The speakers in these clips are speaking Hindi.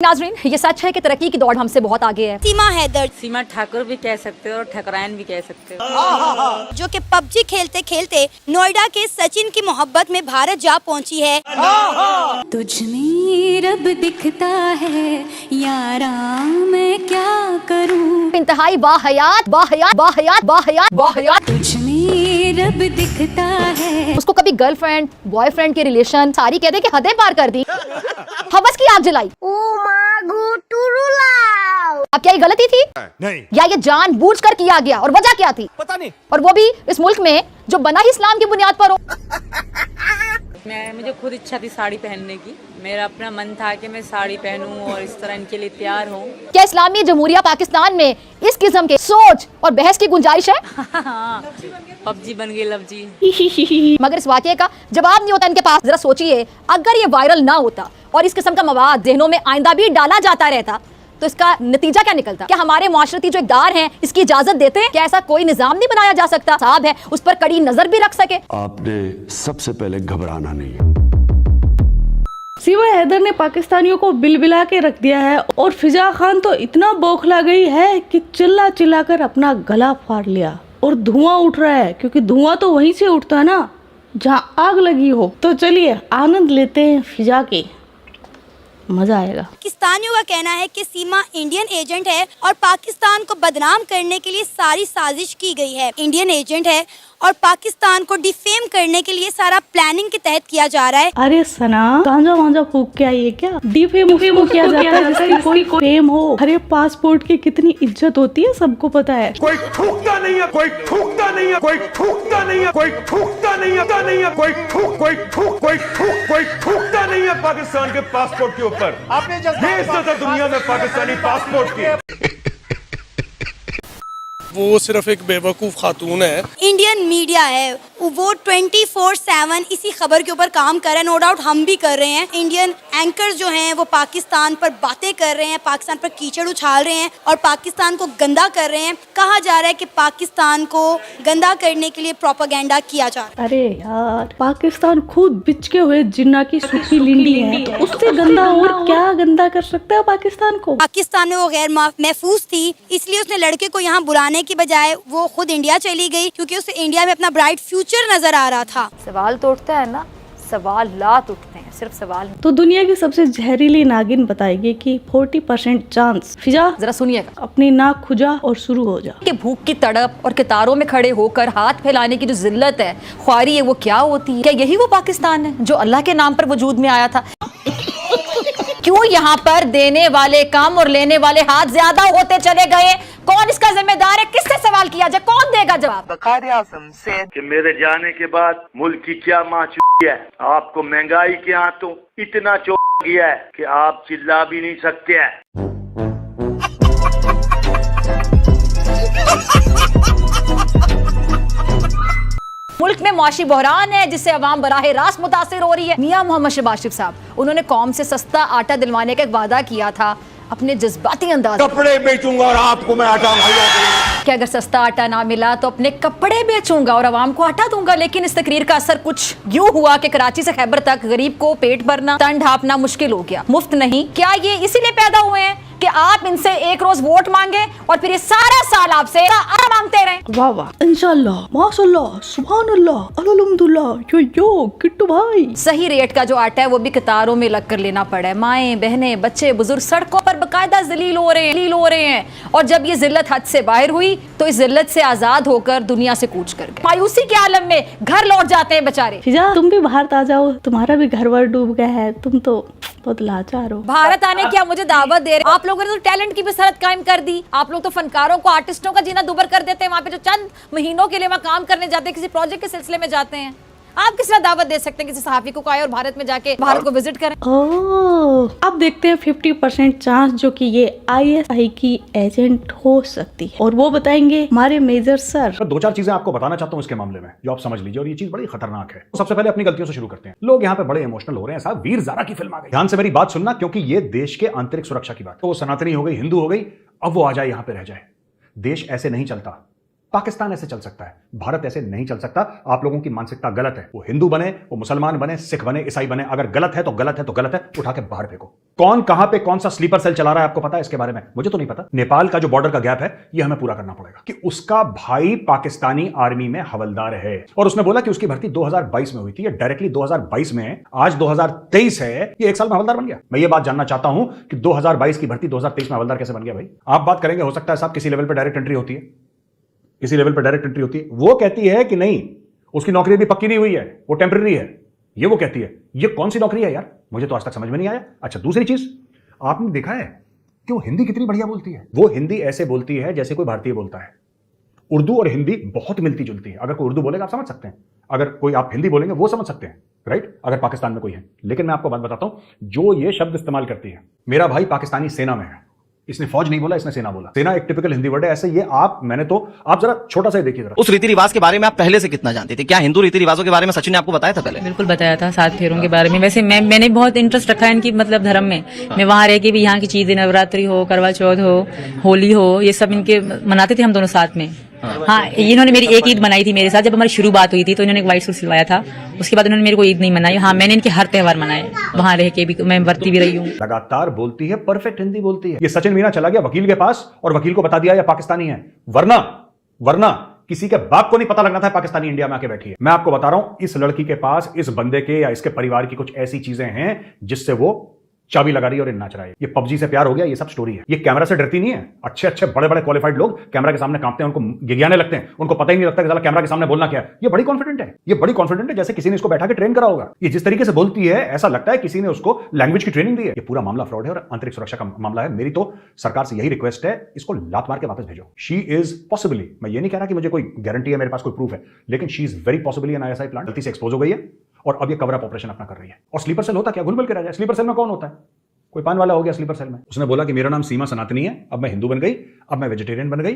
नाजरीन, ये सच है कि तरक्की की दौड़ हमसे बहुत आगे है। सीमा हैदर, सीमा ठाकुर भी कह सकते हो और ठकरायन भी कह सकते हो, जो कि पबजी खेलते खेलते नोएडा के सचिन की मोहब्बत में भारत जा पहुंची है। तुझ में रब दिखता है यारा, मैं क्या करूं। इंतहाई बाहयात बाहयात बाहयात बाहयात बाहयात। तुझ में रब दिखता है। उसको कभी गर्लफ्रेंड बॉयफ्रेंड के रिलेशन सारी कहते कि हदें पार कर दी, हवस की आग जलाई। अब क्या ये गलती थी? नहीं। या ये जानबूझकर किया गया और वजह क्या थी? पता नहीं। और वो भी इस मुल्क में जो बना ही इस्लाम की बुनियाद पर हो। मुझे खुद इच्छा थी साड़ी पहनने की। मेरा अपना मन था कि मैं साड़ी पहनूं और इस तरह इनके लिए तैयार हूँ। क्या इस्लामी जमहूरिया पाकिस्तान में इस किस्म के सोच और बहस की गुंजाइश है? पबजी बन गई लवजी। मगर इस वाकये का जवाब नहीं होता इनके पास। जरा सोचिए, अगर ये वायरल ना होता और इस किस्म का मवाद जहनों में आइंदा भी डाला जाता रहता तो इसका नतीजा क्या निकलता? क्या हमारे मुआशरती जो इक़दार हैं इसकी इजाजत देते हैं? क्या ऐसा कोई निजाम नहीं बनाया जा सकता साहब है उस पर कड़ी नजर भी रख सके? आपने सबसे पहले घबराना नहीं है। सीमा हैदर ने पाकिस्तानियों को बिलबिला के रख दिया है और फिजा खान तो इतना बौखला गई है कि चिल्ला चिल्ला कर अपना गला फाड़ लिया और धुआं उठ रहा है, क्योंकि धुआं तो वहीं से उठता है ना जहाँ आग लगी हो। तो चलिए आनंद लेते हैं फिजा के, मजा आएगा। पाकिस्तानियों का कहना है कि सीमा इंडियन एजेंट है और पाकिस्तान को बदनाम करने के लिए सारी साजिश की गई है। इंडियन एजेंट है और पाकिस्तान को डिफेम करने के लिए सारा प्लानिंग के तहत किया जा रहा है। अरे सना, गांजा वांजा फूक के आई है क्या? डिफेम किया जाता है जिसकी कोई फेम हो। अरे पासपोर्ट की कितनी इज्जत होती है सबको पता है। कोई थूकता नहीं है, कोई थूकता नहीं है, कोई थूकता नहीं है, कोई थूकता नहीं है, कोई थूकता नहीं है पाकिस्तान के पासपोर्ट के ऊपर। आपने इज्जत है दुनिया में पाकिस्तानी पासपोर्ट की। वो सिर्फ एक बेवकूफ खातून है। इंडियन मीडिया है वो 24/7 इसी खबर के ऊपर काम कर रहे हैं। नो डाउट हम भी कर रहे हैं। इंडियन एंकर्स जो हैं वो पाकिस्तान पर बातें कर रहे हैं, पाकिस्तान पर कीचड़ उछाल रहे हैं और पाकिस्तान को गंदा कर रहे हैं। कहा जा रहा है कि पाकिस्तान को गंदा करने के लिए प्रोपेगेंडा किया जा रहा है। अरे यार, पाकिस्तान खुद बिचके हुए जिन्ना की सूखी लिंडी है, तो उससे गंदा और क्या गंदा कर सकता है पाकिस्तान को? पाकिस्तान में वो गैर महफूज थी, इसलिए उसने लड़के को यहाँ बुलाने की बजाय वो खुद इंडिया चली गई, क्योंकि उसे इंडिया में अपना ब्राइट फ्यूचर नजर आ रहा था। सवाल तो उठता है ना, सवाल लात उठते हैं, सिर्फ सवाल। तो दुनिया की सबसे जहरीली नागिन बताएगी कि 40% चांस। फिजा जरा सुनिएगा, अपनी नाक खुजा और शुरू हो जा। कि भूख की तड़प और कतारों में खड़े होकर हाथ फैलाने की जो जिल्लत है, ख्वारी है, वो क्या होती है? क्या यही वो पाकिस्तान है जो अल्लाह के नाम पर वजूद में आया था? क्यों यहाँ पर देने वाले कम और लेने वाले हाथ ज्यादा होते चले गए? कौन इसका जिम्मेदार है? किससे सवाल किया जाए? कौन देगा जवाब? कि मेरे जाने के बाद मुल्क की क्या माँ है। आपको महंगाई के हाथों इतना गया है कि आप चिल्ला भी नहीं सकते हैं। मुल्क में मुआशी बहरान है जिससे अवाम बराह रास्त मुतासिर हो रही है। मियां मोहम्मद शहबाज शरीफ साहब, उन्होंने कौम से सस्ता आटा दिलवाने का एक वादा किया था अपने जज्बाती अंदाज। कपड़े बेचूंगा और आपको मैं आटा मुहैया कि अगर सस्ता आटा ना मिला तो अपने कपड़े बेचूंगा और आवाम को आटा दूंगा। लेकिन इस तकरीर का असर कुछ यूं हुआ कि कराची से खैबर तक गरीब को पेट भरना, तन ढापना मुश्किल हो गया। मुफ्त नहीं। क्या ये इसीलिए पैदा हुए हैं कि आप इनसे एक रोज वोट मांगे और फिर ये सारा साल आपसे आटा मांगते रहे? वाह वाह, इंशाल्लाह, माशाल्लाह, सुभान अल्लाह, अल्हम्दुलिल्लाह, यो किट्टू भाई। सही रेट का जो आटा है वो भी कतारों में लग कर लेना पड़ा है। माएं बहनें बच्चे बुजुर्ग सड़कों पर बकायदा जलील हो रहे हैं। और जब ये जिल्लत हद से बाहर हुई तो इस जिल्लत से आजाद होकर दुनिया से कूच कर गए। मायूसी के आलम में घर लौट जाते हैं बेचारे। फिजा, तुम भी भारत आ जाओ, तुम्हारा भी घर वर डूब गया है, तुम तो बहुत लाचार हो। भारत आने की आप मुझे दावत दे रहे? आप लोगों ने तो टैलेंट की भी सरहद कायम कर दी। आप लोग तो फनकारों को, आर्टिस्टों का जीना दुभर कर देते हैं। वहाँ पे जो चंद महीनों के लिए वहाँ काम करने जाते हैं, किसी प्रोजेक्ट के सिलसिले में जाते हैं। आप किस तरह दावत दे सकते हैं किसी सहाफी को आए और भारत में जाके भारत को विजिट करें? अब देखते हैं 50% चांस जो कि ये ISI की एजेंट हो सकती है, और वो बताएंगे हमारे मेजर सर। दो चार चीजें आपको बताना चाहता हूँ इसके मामले में जो आप समझ लीजिए, और ये चीज बड़ी खतरनाक है। सबसे पहले अपनी गलतियों से शुरू करते हैं। लोग यहाँ पे बड़े इमोशनल हो रहे हैं साहब, वीर ज़ारा की फिल्म आ गई। ध्यान से मेरी बात सुनना, क्योंकि ये देश के आंतरिक सुरक्षा की बात। तो वो सनातनी हो गई, हिंदू हो गई, अब वो आ जाए यहाँ पे रह जाए। देश ऐसे नहीं चलता। पाकिस्तान ऐसे चल सकता है, भारत ऐसे नहीं चल सकता। आप लोगों की मानसिकता गलत है। वो हिंदू बने, वो मुसलमान बने, सिख बने, ईसाई बने, अगर गलत है तो गलत है तो गलत है, उठा के बाहर फेंको। कौन कहां पे कौन सा स्लीपर सेल चला रहा है आपको पता है इसके बारे में? मुझे तो नहीं पता। नेपाल का जो बॉर्डर का गैप है ये हमें पूरा करना पड़ेगा कि उसका भाई पाकिस्तानी आर्मी में हवलदार है और उसने बोला कि उसकी भर्ती 2022 में हुई थी। ये डायरेक्टली 2022 में, आज 2023 है, ये 1 साल में हवलदार बन गया। मैं ये बात जानना चाहता हूं कि 2022 की भर्ती 2023 में हवलदार कैसे बन गया भाई? आप बात करेंगे हो सकता है साहब किसी लेवल पर डायरेक्ट एंट्री होती है, किसी लेवल पर डायरेक्ट एंट्री होती है। वो कहती है कि नहीं, उसकी नौकरी भी पक्की नहीं हुई है, वो टेम्पररी है, ये वो कहती है। ये कौन सी नौकरी है यार? मुझे तो आज तक समझ में नहीं आया। अच्छा, दूसरी चीज आपने देखा है कि वो हिंदी कितनी बढ़िया बोलती है। वो हिंदी ऐसे बोलती है जैसे कोई भारतीय बोलता है। उर्दू और हिंदी बहुत मिलती जुलती है। अगर कोई उर्दू बोलेगा आप समझ सकते हैं, अगर कोई आप हिंदी बोलेंगे वो समझ सकते हैं, राइट? अगर पाकिस्तान में कोई है। लेकिन मैं आपको बात बताता हूं, जो ये शब्द इस्तेमाल करती है, मेरा भाई पाकिस्तानी सेना में है, इसने फौज नहीं बोला, इसने सेना बोला। सेना एक टिपिकल हिंदी वर्ड है। ऐसे ये आप जरा छोटा सा देखिए जरा। उस रीति रिवाज के बारे में आप पहले से कितना जानते थे? क्या हिंदू रीति रिवाजों के बारे में सचिन ने आपको बताया था पहले? बिल्कुल बताया था, 7 फेरों के बारे में। वैसे मैंने बहुत इंटरेस्ट रखा है इनकी मतलब धर्म में। मैं वहां रह के भी यहाँ की चीजें, नवरात्रि हो, करवा चौथ हो, होली हो, ये सब इनके मनाते थे हम दोनों साथ में। हाँ, इन्होंने मेरी एक ईद मनाई थी मेरे साथ। जब हमारी शुरू बात हुई थी तो इन्होंने एक व्हाइट सूट सिलवाया था, उसके बाद इन्होंने मेरे को ईद नहीं मनाई। हाँ, मैंने इनके हर त्योहार मनाए, वहां रह के भी मैं बरती भी रही हूँ। लगातार बोलती है, परफेक्ट हिंदी बोलती है। ये सचिन मीना चला गया वकील के पास और वकील को बता दिया ये पाकिस्तानी है, वरना किसी के बाप को नहीं पता लगना था पाकिस्तानी इंडिया में आके बैठी है। मैं आपको बता रहा हूं, इस लड़की के पास, इस बंदे के या इसके परिवार की कुछ ऐसी चीजें हैं जिससे वो चाबी लगा रही है और नाच रहा है। ये पबजी से प्यार हो गया, ये सब स्टोरी है। ये कैमरा से डरती नहीं है। अच्छे बड़े क्वालिफाइड लोग कैमरा के सामने कांपते हैं, उनको गिगियाने लगते हैं, उनको पता ही नहीं लगता कि साला कैमरा के सामने बोलना क्या है। ये बड़ी कॉन्फिडेंट है, जैसे किसी ने इसको बैठा के ट्रेन करा होगा। ये जिस तरीके से बोलती है ऐसा लगता है किसी ने उसको लैंग्वेज की ट्रेनिंग दी है। ये पूरा मामला फ्रॉड है और आंतरिक सुरक्षा का मामला है। मेरी तो सरकार से यही रिक्वेस्ट है, इसको लात मार के वापस भेजो। शी इज पॉसिबली, मैं ये नहीं कह रहा कि मुझे कोई गारंटी है, मेरे पास कोई प्रूफ है, लेकिन she is very possibly an ISI plant गलती से एक्सपोज हो गई है और अब ये कवर अप ऑपरेशन अपना कर रही है। और स्लीपर सेल होता क्या, घुल-मिल के रह जाए। स्लीपर सेल में कौन होता है? कोई पान वाला हो गया स्लीपर सेल में। उसने बोला कि मेरा नाम सीमा सनातनी है, अब मैं हिंदू बन गई, अब मैं वेजिटेरियन बन गई।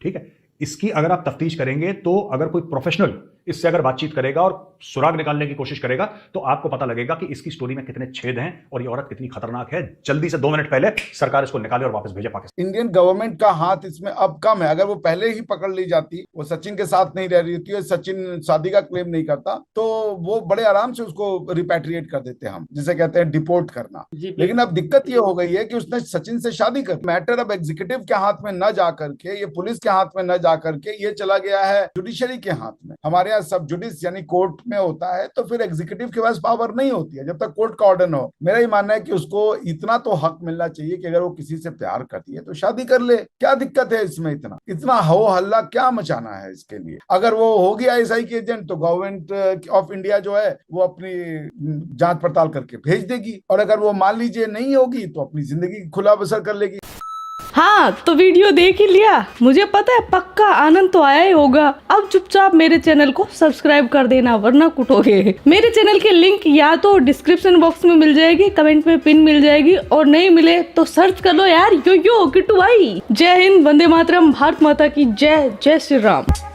ठीक है, इसकी अगर आप तफ्तीश करेंगे तो अगर कोई प्रोफेशनल इससे अगर बातचीत करेगा और सुराग निकालने की कोशिश करेगा तो आपको पता लगेगा कि इसकी स्टोरी में कितने छेद हैं और ये औरत कितनी खतरनाक है। जल्दी से 2 मिनट पहले सरकार इसको निकाले और वापस भेजे पाकिस्तान। इंडियन गवर्नमेंट का हाथ इसमें अब कम है। अगर वो पहले ही पकड़ ली जाती, वो सचिन के साथ नहीं रह रही होती, सचिन शादी का क्लेम नहीं करता, तो वो बड़े आराम से उसको रिपैट्रिएट कर देते, हम जिसे कहते हैं डिपोर्ट करना। लेकिन अब दिक्कत ये हो गई है कि उसने सचिन से शादी कर, मैटर अब एग्जीक्यूटिव के हाथ में न जा करके, ये पुलिस के हाथ में न जा करके, ये चला गया है जुडिशरी के हाथ में। हमारे यहाँ सब जुडिस यानी कोर्ट में होता है, तो फिर एग्जीक्यूटिव के पास पावर नहीं होती है जब तक कोर्ट का ऑर्डर न हो। मेरा ही मानना है कि उसको इतना तो हक मिलना चाहिए कि अगर वो किसी से प्यार करती है तो शादी कर ले। क्या दिक्कत है इसमें? इतना हो हल्ला क्या मचाना है इसके लिए? अगर वो हो गया ISI की एजेंट तो गवर्नमेंट ऑफ इंडिया जो है वो अपनी जांच पड़ताल करके भेज देगी, और अगर वो मान लीजिए नहीं होगी तो अपनी जिंदगी खुला बसर कर लेगी। हाँ, तो वीडियो देख ही लिया, मुझे पता है पक्का आनंद तो आया ही होगा। अब चुपचाप मेरे चैनल को सब्सक्राइब कर देना वरना कुटोगे। मेरे चैनल की लिंक या तो डिस्क्रिप्शन बॉक्स में मिल जाएगी, कमेंट में पिन मिल जाएगी, और नहीं मिले तो सर्च कर लो यार, यो किट्टू भाई। जय हिंद, वंदे मातरम, भारत माता की जय, जय श्री राम।